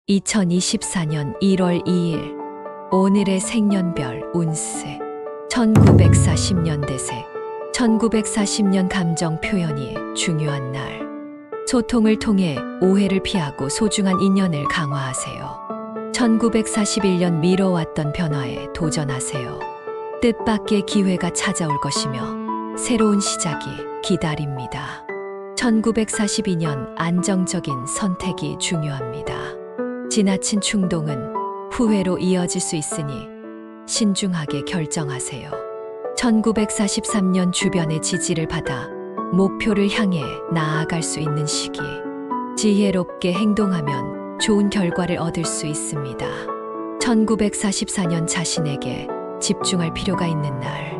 2024년 1월 2일 오늘의 생년별 운세 1940년 대세 1940년 감정 표현이 중요한 날. 소통을 통해 오해를 피하고 소중한 인연을 강화하세요. 1941년 미뤄왔던 변화에 도전하세요. 뜻밖의 기회가 찾아올 것이며 새로운 시작이 기다립니다. 1942년 안정적인 선택이 중요합니다. 지나친 충동은 후회로 이어질 수 있으니 신중하게 결정하세요. 1943년 주변의 지지를 받아 목표를 향해 나아갈 수 있는 시기. 지혜롭게 행동하면 좋은 결과를 얻을 수 있습니다. 1944년 자신에게 집중할 필요가 있는 날.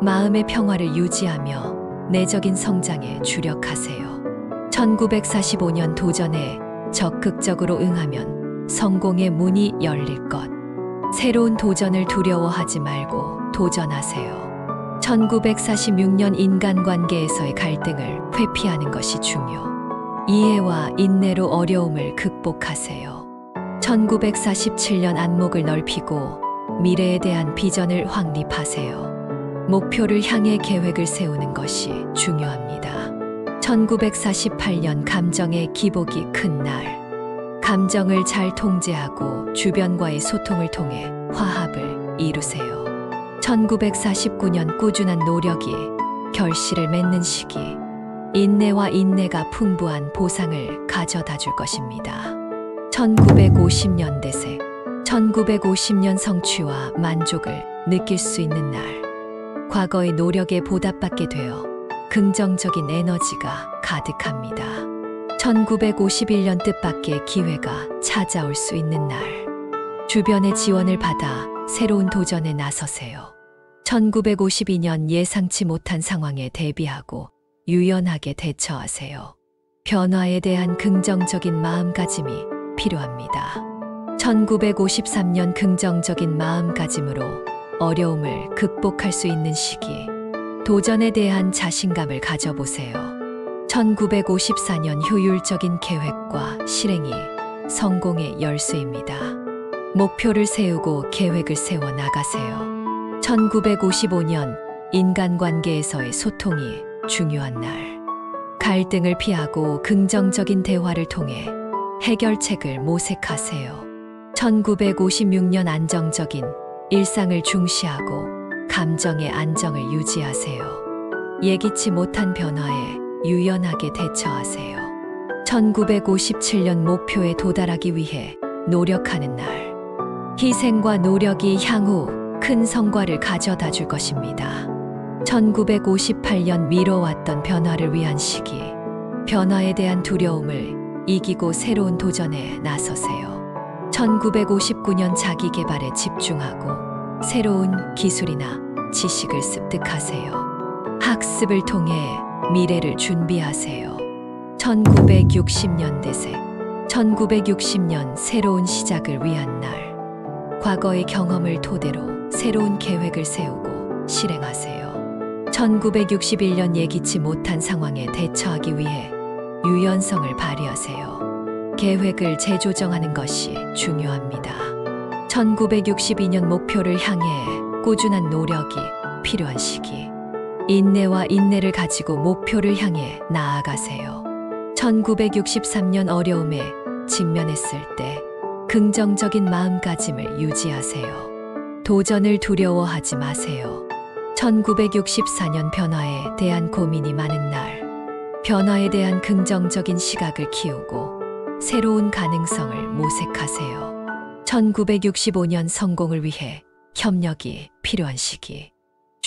마음의 평화를 유지하며 내적인 성장에 주력하세요. 1945년 도전에 적극적으로 응하면 성공의 문이 열릴 것. 새로운 도전을 두려워하지 말고 도전하세요. 1946년 인간관계에서의 갈등을 회피하는 것이 중요. 이해와 인내로 어려움을 극복하세요. 1947년 안목을 넓히고 미래에 대한 비전을 확립하세요. 목표를 향해 계획을 세우는 것이 중요합니다. 1948년 감정의 기복이 큰 날. 감정을 잘 통제하고 주변과의 소통을 통해 화합을 이루세요. 1949년 꾸준한 노력이 결실을 맺는 시기. 인내와 인내가 풍부한 보상을 가져다 줄 것입니다. 1950년 대세 1950년 성취와 만족을 느낄 수 있는 날. 과거의 노력에 보답받게 되어 긍정적인 에너지가 가득합니다. 1951년 뜻밖의 기회가 찾아올 수 있는 날. 주변의 지원을 받아 새로운 도전에 나서세요. 1952년 예상치 못한 상황에 대비하고 유연하게 대처하세요. 변화에 대한 긍정적인 마음가짐이 필요합니다. 1953년 긍정적인 마음가짐으로 어려움을 극복할 수 있는 시기. 도전에 대한 자신감을 가져보세요. 1954년 효율적인 계획과 실행이 성공의 열쇠입니다. 목표를 세우고 계획을 세워 나가세요. 1955년 인간관계에서의 소통이 중요한 날. 갈등을 피하고 긍정적인 대화를 통해 해결책을 모색하세요. 1956년 안정적인 일상을 중시하고 감정의 안정을 유지하세요. 예기치 못한 변화에 유연하게 대처하세요. 1957년 목표에 도달하기 위해 노력하는 날. 희생과 노력이 향후 큰 성과를 가져다 줄 것입니다. 1958년 미뤄왔던 변화를 위한 시기. 변화에 대한 두려움을 이기고 새로운 도전에 나서세요. 1959년 자기 개발에 집중하고 새로운 기술이나 지식을 습득하세요. 학습을 통해 미래를 준비하세요. 1960년 대세 1960년 새로운 시작을 위한 날. 과거의 경험을 토대로 새로운 계획을 세우고 실행하세요. 1961년 예기치 못한 상황에 대처하기 위해 유연성을 발휘하세요. 계획을 재조정하는 것이 중요합니다. 1962년 목표를 향해 꾸준한 노력이 필요한 시기. 인내와 인내를 가지고 목표를 향해 나아가세요. 1963년 어려움에 직면했을 때 긍정적인 마음가짐을 유지하세요. 도전을 두려워하지 마세요. 1964년 변화에 대한 고민이 많은 날. 변화에 대한 긍정적인 시각을 키우고 새로운 가능성을 모색하세요. 1965년 성공을 위해 협력이 필요한 시기.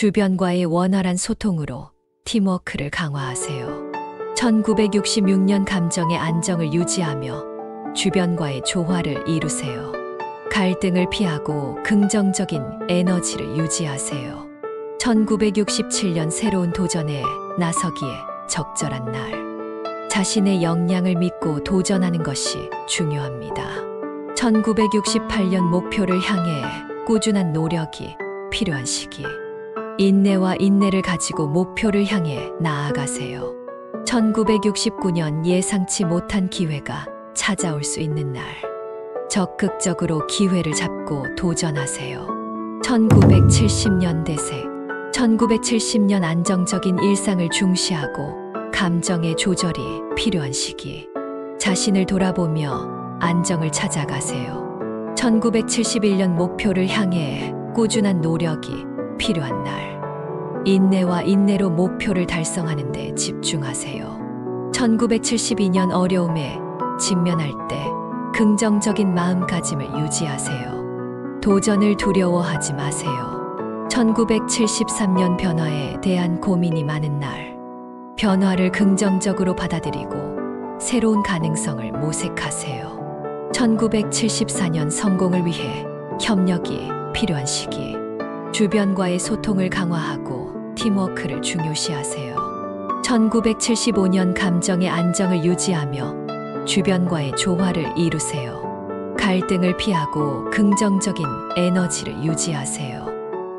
주변과의 원활한 소통으로 팀워크를 강화하세요. 1966년 감정의 안정을 유지하며 주변과의 조화를 이루세요. 갈등을 피하고 긍정적인 에너지를 유지하세요. 1967년 새로운 도전에 나서기에 적절한 날. 자신의 역량을 믿고 도전하는 것이 중요합니다. 1968년 목표를 향해 꾸준한 노력이 필요한 시기. 인내와 인내를 가지고 목표를 향해 나아가세요. 1969년 예상치 못한 기회가 찾아올 수 있는 날. 적극적으로 기회를 잡고 도전하세요. 1970년대 새 1970년 안정적인 일상을 중시하고 감정의 조절이 필요한 시기. 자신을 돌아보며 안정을 찾아가세요. 1971년 목표를 향해 꾸준한 노력이 필요한 날. 인내와 인내로 목표를 달성하는 데 집중하세요. 1972년 어려움에 직면할 때 긍정적인 마음가짐을 유지하세요. 도전을 두려워하지 마세요. 1973년 변화에 대한 고민이 많은 날. 변화를 긍정적으로 받아들이고 새로운 가능성을 모색하세요. 1974년 성공을 위해 협력이 필요한 시기. 주변과의 소통을 강화하고 팀워크를 중요시하세요. 1975년 감정의 안정을 유지하며 주변과의 조화를 이루세요. 갈등을 피하고 긍정적인 에너지를 유지하세요.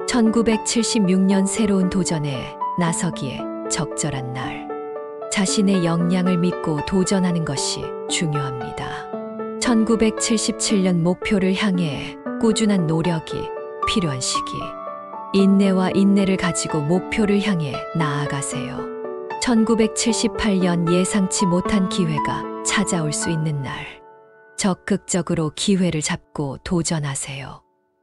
1976년 새로운 도전에 나서기에 적절한 날. 자신의 역량을 믿고 도전하는 것이 중요합니다. 1977년 목표를 향해 꾸준한 노력이 필요한 시기. 인내와 인내를 가지고 목표를 향해 나아가세요. 1978년 예상치 못한 기회가 찾아올 수 있는 날. 적극적으로 기회를 잡고 도전하세요.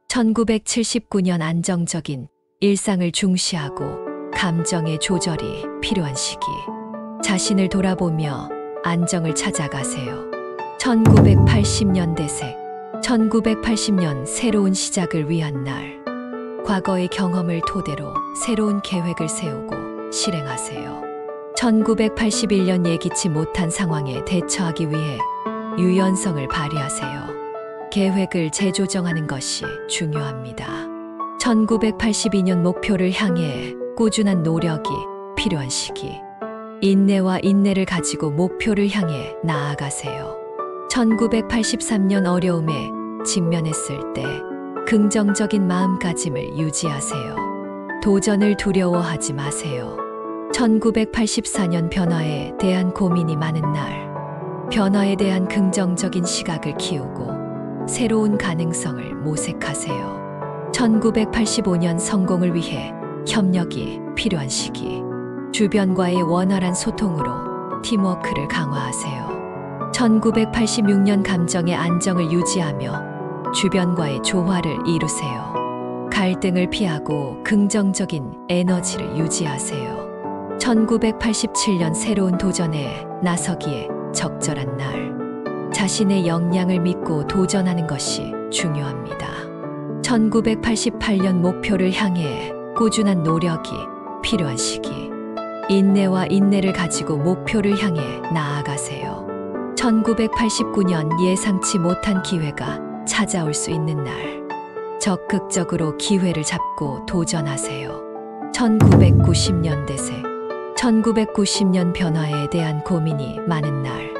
1979년 안정적인 일상을 중시하고 감정의 조절이 필요한 시기. 자신을 돌아보며 안정을 찾아가세요. 1980년대 새 1980년 새로운 시작을 위한 날. 과거의 경험을 토대로 새로운 계획을 세우고 실행하세요. 1981년 예기치 못한 상황에 대처하기 위해 유연성을 발휘하세요. 계획을 재조정하는 것이 중요합니다. 1982년 목표를 향해 꾸준한 노력이 필요한 시기. 인내와 인내를 가지고 목표를 향해 나아가세요. 1983년 어려움에 직면했을 때 긍정적인 마음가짐을 유지하세요. 도전을 두려워하지 마세요. 1984년 변화에 대한 고민이 많은 날. 변화에 대한 긍정적인 시각을 키우고 새로운 가능성을 모색하세요. 1985년 성공을 위해 협력이 필요한 시기. 주변과의 원활한 소통으로 팀워크를 강화하세요. 1986년 감정의 안정을 유지하며 주변과의 조화를 이루세요. 갈등을 피하고 긍정적인 에너지를 유지하세요. 1987년 새로운 도전에 나서기에 적절한 날. 자신의 역량을 믿고 도전하는 것이 중요합니다. 1988년 목표를 향해 꾸준한 노력이 필요한 시기. 인내와 인내를 가지고 목표를 향해 나아가세요. 1989년 예상치 못한 기회가 찾아올 수 있는 날. 적극적으로 기회를 잡고 도전하세요. 1990년대 새 1990년 변화에 대한 고민이 많은 날.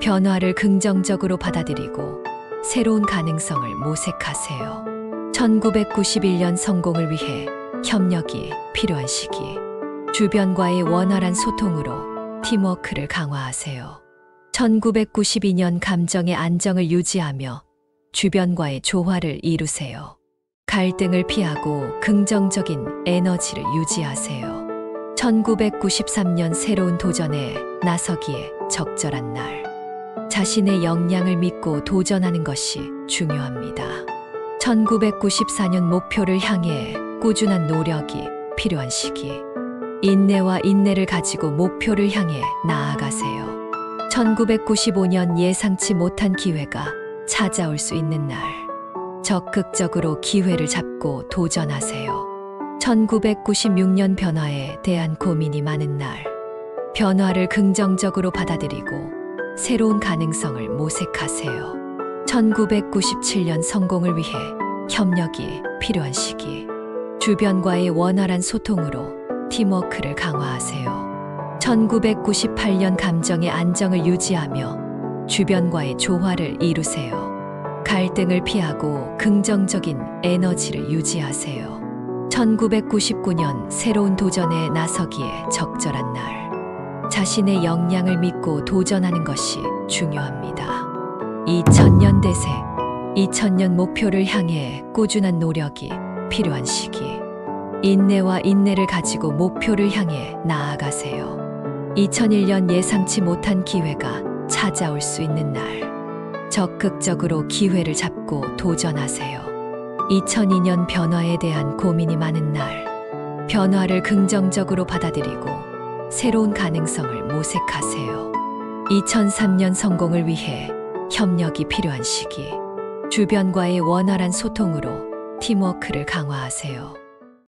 변화를 긍정적으로 받아들이고 새로운 가능성을 모색하세요. 1991년 성공을 위해 협력이 필요한 시기. 주변과의 원활한 소통으로 팀워크를 강화하세요. 1992년 감정의 안정을 유지하며 주변과의 조화를 이루세요. 갈등을 피하고 긍정적인 에너지를 유지하세요. 1993년 새로운 도전에 나서기에 적절한 날. 자신의 역량을 믿고 도전하는 것이 중요합니다. 1994년 목표를 향해 꾸준한 노력이 필요한 시기. 인내와 인내를 가지고 목표를 향해 나아가세요. 1995년 예상치 못한 기회가 찾아올 수 있는 날. 적극적으로 기회를 잡고 도전하세요. 1996년 변화에 대한 고민이 많은 날. 변화를 긍정적으로 받아들이고 새로운 가능성을 모색하세요. 1997년 성공을 위해 협력이 필요한 시기. 주변과의 원활한 소통으로 팀워크를 강화하세요. 1998년 감정의 안정을 유지하며 주변과의 조화를 이루세요. 갈등을 피하고 긍정적인 에너지를 유지하세요. 1999년 새로운 도전에 나서기에 적절한 날. 자신의 역량을 믿고 도전하는 것이 중요합니다. 2000년대 새 2000년 목표를 향해 꾸준한 노력이 필요한 시기. 인내와 인내를 가지고 목표를 향해 나아가세요. 2001년 예상치 못한 기회가 찾아올 수 있는 날. 적극적으로 기회를 잡고 도전하세요. 2002년 변화에 대한 고민이 많은 날. 변화를 긍정적으로 받아들이고 새로운 가능성을 모색하세요. 2003년 성공을 위해 협력이 필요한 시기. 주변과의 원활한 소통으로 팀워크를 강화하세요.